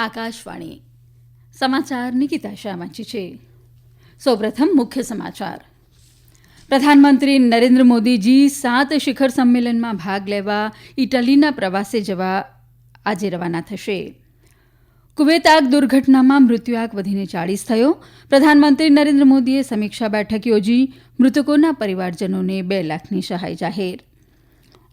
આકાશવાણી સમાચાર નિકિતા શાહ વાંચે છે. સૌપ્રથમ મુખ્ય સમાચાર. પ્રધાનમંત્રી નરેન્દ્ર મોદી G7 શિખર સંમેલનમાં ભાગ લેવા ઇટાલીના પ્રવાસે જવા આજે રવાના થશે. કુવૈત આગ દુર્ઘટનામાં મૃત્યુઆંક વધીને 40 થયો. પ્રધાનમંત્રી નરેન્દ્ર મોદીએ સમીક્ષા બેઠક યોજી મૃતકોના પરિવારજનોને 2 લાખની સહાય જાહેર.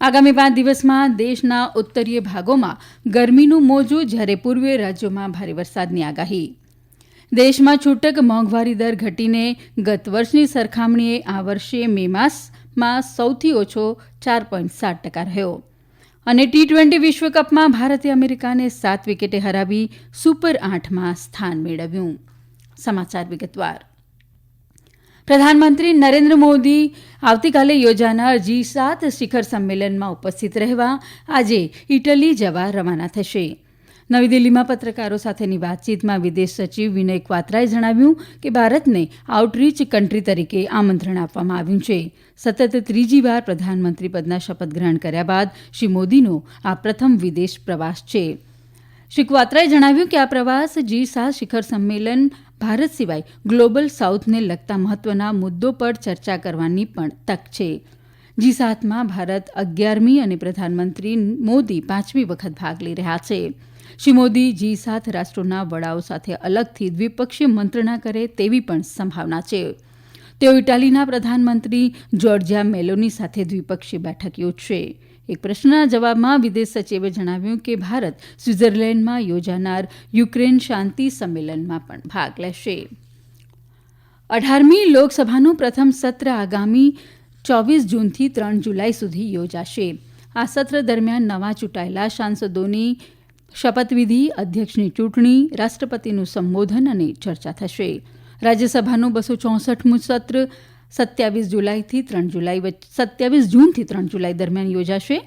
આગામી 5 દિવસમાં દેશના ઉત્તરીય ભાગોમાં ગરમીનું મોજું, જ્યારે પૂર્વીય રાજ્યોમાં ભારે વરસાદની આગાહી. દેશમાં છૂટક મોંઘવારી દર ઘટીને ગત વર્ષની સરખામણીએ આ વર્ષે મે માસમાં સૌથી ઓછો 4.7% રહ્યો. અને T20 વિશ્વકપમાં ભારતે અમેરિકાને 7 વિકેટે હરાવી સુપર 8માં સ્થાન મેળવ્યું. સમાચાર વિગતવાર. પ્રધાનમંત્રી નરેન્દ્ર મોદી આવતીકાલે યોજાનાર G7 શિખર સંમેલનમાં ઉપસ્થિત રહેવા આજે ઇટલી જવા રવાના થશે. નવી દિલ્હીમાં પત્રકારો સાથેની વાતચીતમાં વિદેશ સચિવ વિનય ક્વાત્રાએ જણાવ્યું કે ભારતને આઉટરીચ કન્ટ્રી તરીકે આમંત્રણ આપવામાં આવ્યું છે. સતત ત્રીજી વાર પ્રધાનમંત્રી પદના શપથ ગ્રહણ કર્યા બાદ શ્રી મોદીનો આ પ્રથમ વિદેશ પ્રવાસ છે. શ્રી ક્વાત્રાએ જણાવ્યું કે આ પ્રવાસ G7 શિખર સંમેલન ભારત સિવાય ગ્લોબલ સાઉથને લગતા મહત્વના મુદ્દો પર ચર્ચા કરવાની પણ તક છે. G7માં ભારત 11મી અને પ્રધાનમંત્રી મોદી 5મી વખત ભાગ લઈ રહ્યા છે. શ્રી મોદી G7 રાષ્ટ્રોના વડાઓ સાથે અલગથી દ્વિપક્ષીય મંત્રણા કરે તેવી પણ સંભાવના છે. તેઓ ઇટાલીના પ્રધાનમંત્રી જોર્જિયા મેલોની સાથે દ્વિપક્ષીય બેઠક યોજશે. એક પ્રશ્નના જવાબમાં વિદેશ સચિવે જણાવ્યું કે ભારત સ્વિટ્ઝરલેન્ડમાં યોજાનાર યુક્રેન શાંતિ સંમેલનમાં પણ ભાગ લેશે. 18મી લોકસભાનું પ્રથમ સત્ર આગામી 24 જૂનથી 3 જુલાઈ સુધી યોજાશે. આ સત્ર દરમિયાન નવા ચૂંટાયેલા સાંસદોની શપથવિધિ, અધ્યક્ષની ચૂંટણી, રાષ્ટ્રપતિનું સંબોધન અને ચર્ચા થશે. રાજ્યસભાનું 264મું સત્ર 27 જૂનથી 3 જુલાઈ દરમિયાન યોજાશે.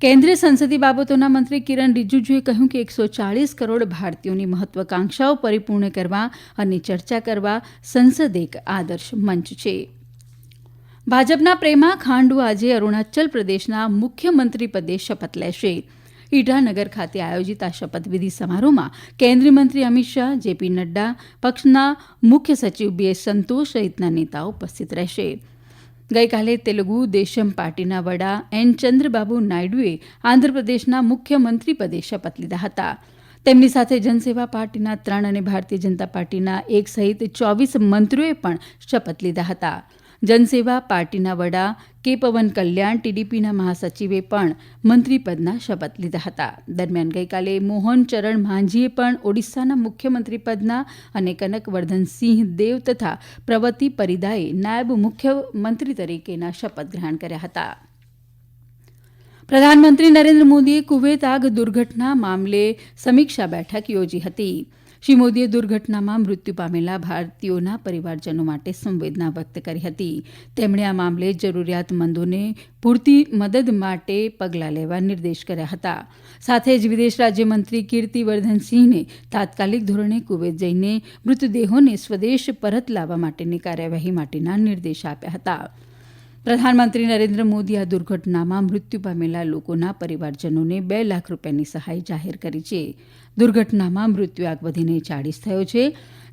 કેન્દ્રીય સંસદીય બાબતોના મંત્રી કિરણ રિજિજુએ કહ્યું કે 140 કરોડ ભારતીયોની મહત્વાકાંક્ષાઓ પરિપૂર્ણ કરવા અને ચર્ચા કરવા સંસદ એક આદર્શ મંચ છે. ભાજપના પ્રેમા ખાંડુ આજે અરુણાચલ પ્રદેશના મુખ્યમંત્રી પદે શપથ લેશે. ઈટાનગર ખાતે આયોજિત આ શપથવિધિ સમારોહમાં કેન્દ્રીય મંત્રી અમિત શાહ, જેપી નડ્ડા, પક્ષના મુખ્ય સચિવ BS સંતોષ સહિતના નેતાઓ ઉપસ્થિત રહેશે. ગઈકાલે તેલુગુ દેશમ પાર્ટીના વડા N. ચંદ્રબાબુ નાયડુએ આંધ્રપ્રદેશના મુખ્યમંત્રી પદે શપથ લીધા હતા. તેમની સાથે જનસેવા પાર્ટીના 3 અને ભારતીય જનતા પાર્ટીના 1 સહિત 24 મંત્રીઓએ પણ શપથ લીધા હતા. જનસેવા પાર્ટીના વડા કે પવન કલ્યાણ, TDPના મહાસચિવે પણ મંત્રીપદના શપથ લીધા હતા. દરમિયાન ગઈકાલે મોહન ચરણ માંઝીએ પણ ઓડિશાના મુખ્યમંત્રી પદના અને કનકવર્ધનસિંહ દેવ તથા પ્રવતિ પરિદાએ નાયબ મુખ્યમંત્રી તરીકેના શપથ ગ્રહણ કર્યા હતા. પ્રધાનમંત્રી નરેન્દ્ર મોદીએ કુવૈત આગ દુર્ઘટના મામલે સમીક્ષા બેઠક યોજી હતી. શ્રી મોદીએ દુર્ઘટનામાં મૃત્યુ પામેલા ભારતીયોના પરિવારજનો માટે સંવેદના વ્યક્ત કરી હતી. તેમણે આ મામલે જરૂરિયાતમંદોને પૂરતી મદદ માટે પગલાં લેવા નિર્દેશ કર્યા હતા. સાથે જ વિદેશ રાજ્યમંત્રી કીર્તિવર્ધનસિંહને તાત્કાલિક ધોરણે કુવૈત જઈને મૃતદેહોને સ્વદેશ પરત લાવવા માટેની કાર્યવાહી માટેના નિર્દેશ આપ્યા હતા. પ્રધાનમંત્રી નરેન્દ્ર મોદી આ દુર્ઘટનામાં મૃત્યુ પામેલા લોકોના પરિવારજનોને 2 લાખ રૂપિયાની સહાય જાહેર કરી છે. દુર્ઘટનામાં મૃત્યુઆંક વધીને 40 થયો છે,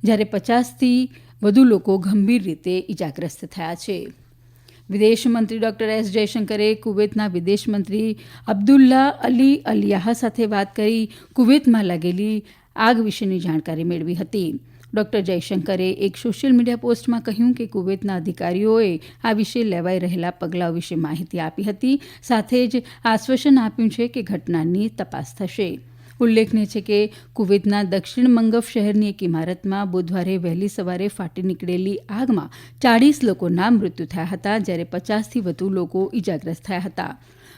જ્યારે 50થી વધુ લોકો ગંભીર રીતે ઇજાગ્રસ્ત થયા છે. વિદેશમંત્રી ડોક્ટર S. જયશંકરે કુવૈતના વિદેશમંત્રી અબ્દુલ્લા અલી અલ-યાહ સાથે વાત કરી કુવૈતમાં લાગેલી આગ વિશેની જાણકારી મેળવી હતી. ડોક્ટર જયશંકરે એક સોશિયલ મીડિયા પોસ્ટમાં કહ્યું કે કુવૈતના અધિકારીઓએ આ વિશે લેવાઈ રહેલા પગલાઓ વિશે માહિતી આપી હતી. સાથે જ આશ્વાસન આપ્યું છે કે ઘટનાની તપાસ થશે. ઉલ્લેખનીય છે કે કુવૈતના દક્ષિણ મંગફ શહેરની એક ઇમારતમાં બુધવારે વહેલી સવારે ફાટી નીકળેલી આગમાં 40 લોકોના મૃત્યુ થયા હતા, જ્યારે 50થી વધુ લોકો ઇજાગ્રસ્ત થયા હતા.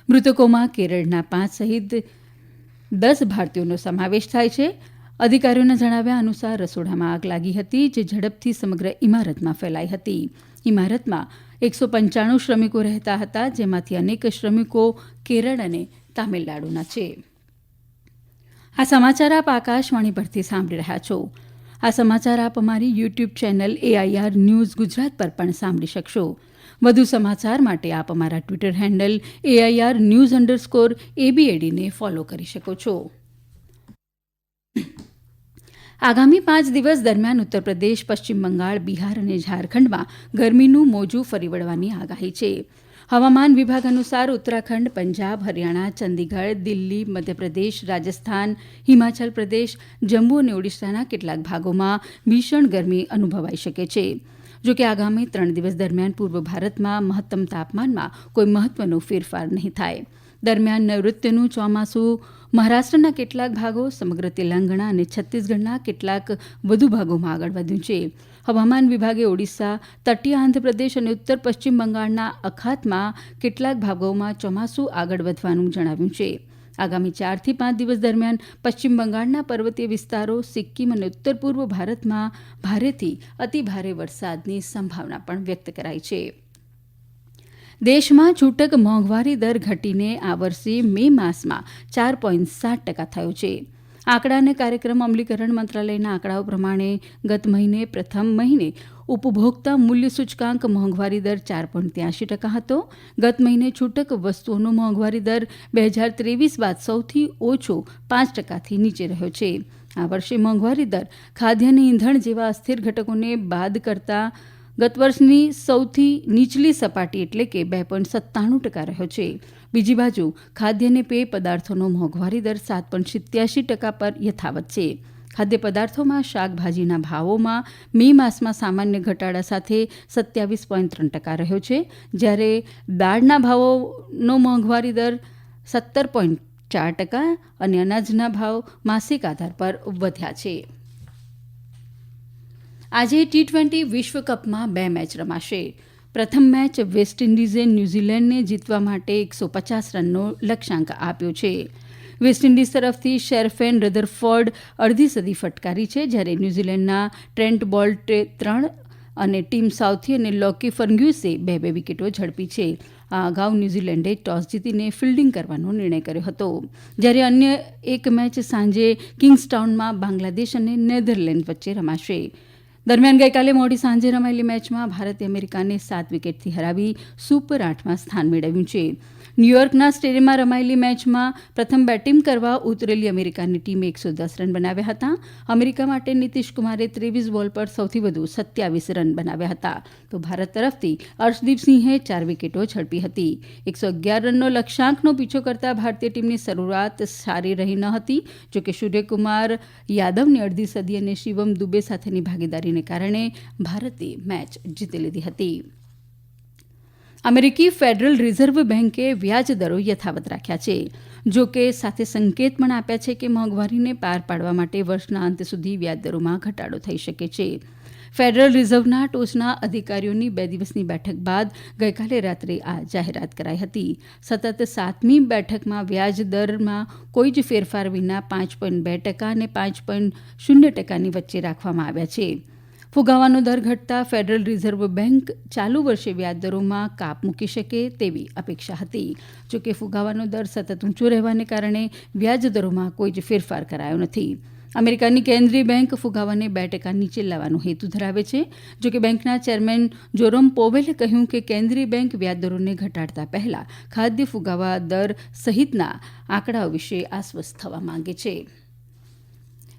મૃતકોમાં કેરળના 5 સહિત 10 ભારતીયોનો સમાવેશ થાય છે. અધિકારીઓના જણાવ્યા અનુસાર રસોડામાં આગ લાગી હતી, જે ઝડપથી સમગ્ર ઇમારતમાં ફેલાઈ હતી. ઇમારતમાં 195 શ્રમિકો રહેતા હતા, જેમાંથી અનેક શ્રમિકો કેરળ અને તામિલનાડુના છે. આ સમાચાર આપ આકાશવાણી પરથી સાંભળી રહ્યા છો. આ સમાચાર આપ અમારી YouTube channel AIR news Gujarat પર પણ સાંભળી શકશો. વધુ સમાચાર માટે આપ અમારા ટ્વિટર હેન્ડલ AIR_news_ABAD ને ફોલો કરી શકો છો. આગામી 5 દિવસ દરમિયાન ઉત્તરપ્રદેશ, પશ્ચિમ બંગાળ, બિહાર અને ઝારખંડમાં ગરમીનું મોજું ફરી વળવાની આગાહી છે. હવામાન વિભાગ અનુસાર ઉત્તરાખંડ, પંજાબ, હરિયાણા, ચંદીગઢ, દિલ્હી, મધ્યપ્રદેશ, રાજસ્થાન, હિમાચલ પ્રદેશ, જમ્મુ અને ઓડિશાના કેટલાક ભાગોમાં ભીષણ ગરમી અનુભવાઈ શકે છે. જોકે આગામી 3 દિવસ દરમિયાન પૂર્વ ભારતમાં મહત્તમ તાપમાનમાં કોઈ મહત્વનો ફેરફાર નહીં થાય. દરમિયાન નૈઋત્યનું ચોમાસું મહારાષ્ટ્રના કેટલાક ભાગો, સમગ્ર તેલંગાણા અને છત્તીસગઢના કેટલાક વધુ ભાગોમાં આગળ વધ્યું છે. હવામાન વિભાગે ઓડિશા, તટીય આંધ્રપ્રદેશ અને ઉત્તર પશ્ચિમ બંગાળના અખાતમાં કેટલાક ભાગોમાં ચોમાસું આગળ વધવાનું જણાવ્યું છે. આગામી 4 થી 5 દિવસ દરમિયાન પશ્ચિમ બંગાળના પર્વતીય વિસ્તારો, સિક્કિમ અને ઉત્તર પૂર્વ ભારતમાં ભારેથી અતિભારે વરસાદની સંભાવના પણ વ્યક્ત કરાઈ છે. દેશમાં છૂટક મોંઘવારી દર ઘટીને આ વર્ષે મે માસમાં 4.7% થયો છે. આંકડા અને કાર્યક્રમ અમલીકરણ મંત્રાલયના આંકડાઓ પ્રમાણે ગત મહિને પ્રથમ મહિને ઉપભોક્તા મૂલ્ય સૂચકાંક મોંઘવારી દર 4.83% હતો. ગત મહિને છૂટક વસ્તુઓનો મોંઘવારી દર 2023 બાદ સૌથી ઓછો 5%થી નીચે રહ્યો છે. આ વર્ષે મોંઘવારી દર ખાદ્ય અને ઈંધણ જેવા અસ્થિર ઘટકોને બાદ કરતા ગત વર્ષની સૌથી નીચલી સપાટી એટલે કે 2.97% રહ્યો છે. બીજી બાજુ ખાદ્ય અને પેય પદાર્થોનો મોંઘવારી દર 7.87% પર યથાવત છે. ખાદ્ય પદાર્થોમાં શાકભાજીના ભાવોમાં મે માસમાં સામાન્ય ઘટાડા સાથે 27.3% રહ્યો છે, જ્યારે દાળના ભાવોનો મોંઘવારી દર 17.4% અને અનાજના ભાવ માસિક આધાર પર વધ્યા છે. આજે ટી-20 વિશ્વકપમાં 2 મેચ રમાશે. પ્રથમ મેચ વેસ્ટ ઇન્ડિઝે ન્યૂઝીલેન્ડને જીતવા માટે 150 રનનો લક્ષ્યાંક આપ્યો છે. વેસ્ટ ઇન્ડિઝ તરફથી શેરફેન રધરફોર્ડ અડધી સદી ફટકારી છે, જ્યારે ન્યૂઝીલેન્ડના ટ્રેન્ટ બોલ્ટે 3 અને ટીમ સાઉથી અને લોકી ફર્ગ્યુસે 2 વિકેટો ઝડપી છે. આ અગાઉ ન્યૂઝીલેન્ડે ટોસ જીતીને ફિલ્ડિંગ કરવાનો નિર્ણય કર્યો હતો, જ્યારે અન્ય એક મેચ સાંજે કિંગ્સટાઉનમાં બાંગ્લાદેશ અને નેધરલેન્ડ વચ્ચે રમાશે. દરમિયાન ગઈકાલે મોડી સાંજે રમાયેલી મેચમાં ભારતે અમેરિકાને 7 વિકેટથી હરાવી સુપર 8માં સ્થાન મેળવ્યું છે. ન્યૂયોર્કના સ્ટેડિયમમાં રમાયેલી મેચમાં પ્રથમ બેટિંગ કરવા ઉતરેલી અમેરિકાની ટીમે 110 રન બનાવ્યા હતા. અમેરિકા માટે નીતિશ કુમારે 23 બોલ પર સૌથી વધુ 27 રન બનાવ્યા હતા, તો ભારત તરફથી અર્શદીપસિંહે 4 વિકેટો ઝડપી હતી. 111 રનનો લક્ષ્યાંકનો પીછો કરતા ભારતીય ટીમની શરૂઆત સારી રહી ન હતી. જોકે સૂર્યકુમાર યાદવની અડધી સદી અને શિવમ દુબે સાથેની ભાગીદારીને કારણે ભારતે મેચ જીતી લીધી હતી. અમેરિકી ફેડરલ રિઝર્વ બેન્કે વ્યાજ દરો યથાવત રાખ્યા છે. જોકે સાથે સંકેત પણ આપ્યા છે કે મોંઘવારીને પાર પાડવા માટે વર્ષના અંત સુધી વ્યાજદરોમાં ઘટાડો થઈ શકે છે. ફેડરલ રિઝર્વના ટોચના અધિકારીઓની 2 દિવસની બેઠક બાદ ગઈકાલે રાત્રે આ જાહેરાત કરાઈ હતી. સતત 7મી બેઠકમાં વ્યાજ દરમાં કોઈ જ ફેરફાર વિના 5.2% અને 5.0%ની વચ્ચે રાખવામાં આવ્યા છે. ફુગાવાનો દર ઘટતા ફેડરલ રિઝર્વ બેન્ક ચાલુ વર્ષે વ્યાજદરોમાં કાપ મૂકી શકે તેવી અપેક્ષા હતી. જોકે ફુગાવાનો દર સતત ઊંચો રહેવાને કારણે વ્યાજદરોમાં કોઈ જ ફેરફાર કરાયો નથી. અમેરિકાની કેન્દ્રીય બેન્ક ફુગાવાને 2% નીચે લાવવાનો હેતુ ધરાવે છે. જોકે બેન્કના ચેરમેન જોરોમ પોવેલે કહ્યું કે કેન્દ્રીય બેન્ક વ્યાજદરોને ઘટાડતા પહેલા ખાદ્ય ફુગાવા દર સહિતના આંકડાઓ વિશે આશ્વસ્ત થવા માંગે છે.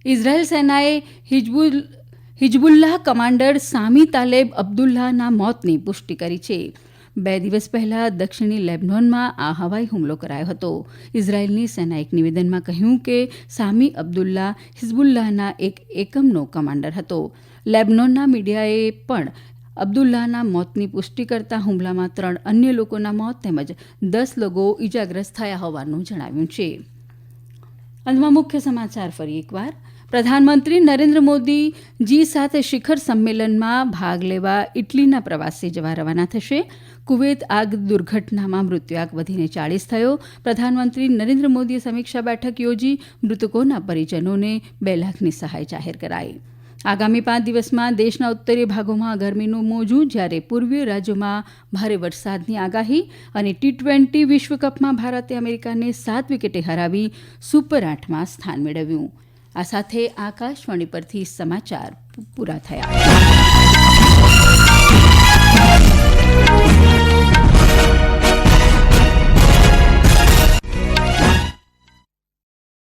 ઇઝરાયેલ સેનાએ હિજબુલ્લાહ કમાન્ડર સામી તાલેબ અબ્દુલ્લાહના મોતની પુષ્ટિ કરી છે. 2 દિવસ પહેલા દક્ષિણી લેબનોનમાં આ હવાઈ હુમલો કરાયો હતો. ઇઝરાયેલની સેનાએ એક નિવેદનમાં કહ્યું કે સામી અબ્દુલ્લાહ હિઝબુલ્લાહના એક એકમનો કમાન્ડર હતો. લેબનોનના મીડિયાએ પણ અબ્દુલ્લાહના મોતની પુષ્ટિ કરતા હુમલામાં 3 અન્ય લોકોના મોત તેમજ 10 લોકો ઇજાગ્રસ્ત થયા હોવાનું જણાવ્યું છે. અંતમાં મુખ્ય સમાચાર ફરી એકવાર. પ્રધાનમંત્રી નરેન્દ્ર મોદી G7 શિખર સંમેલનમાં ભાગ લેવા ઇટલીના પ્રવાસે જવા રવાના થશે. કુવૈત આગ દુર્ઘટનામાં મૃત્યુઆંક વધીને 40 થયો. પ્રધાનમંત્રી નરેન્દ્ર મોદીએ સમીક્ષા બેઠક યોજી મૃતકોના પરિજનોને 2 લાખની સહાય જાહેર કરાઈ. આગામી 5 દિવસમાં દેશના ઉત્તરીય ભાગોમાં ગરમીનું મોજું, જ્યારે પૂર્વીય રાજ્યોમાં ભારે વરસાદની આગાહી. અને ટી-20 વિશ્વકપમાં ભારતે અમેરિકાને 7 વિકેટે હરાવી સુપર 8માં સ્થાન મેળવ્યું. આ સાથે આકાશવાણી પરથી સમાચાર પૂરા થયા.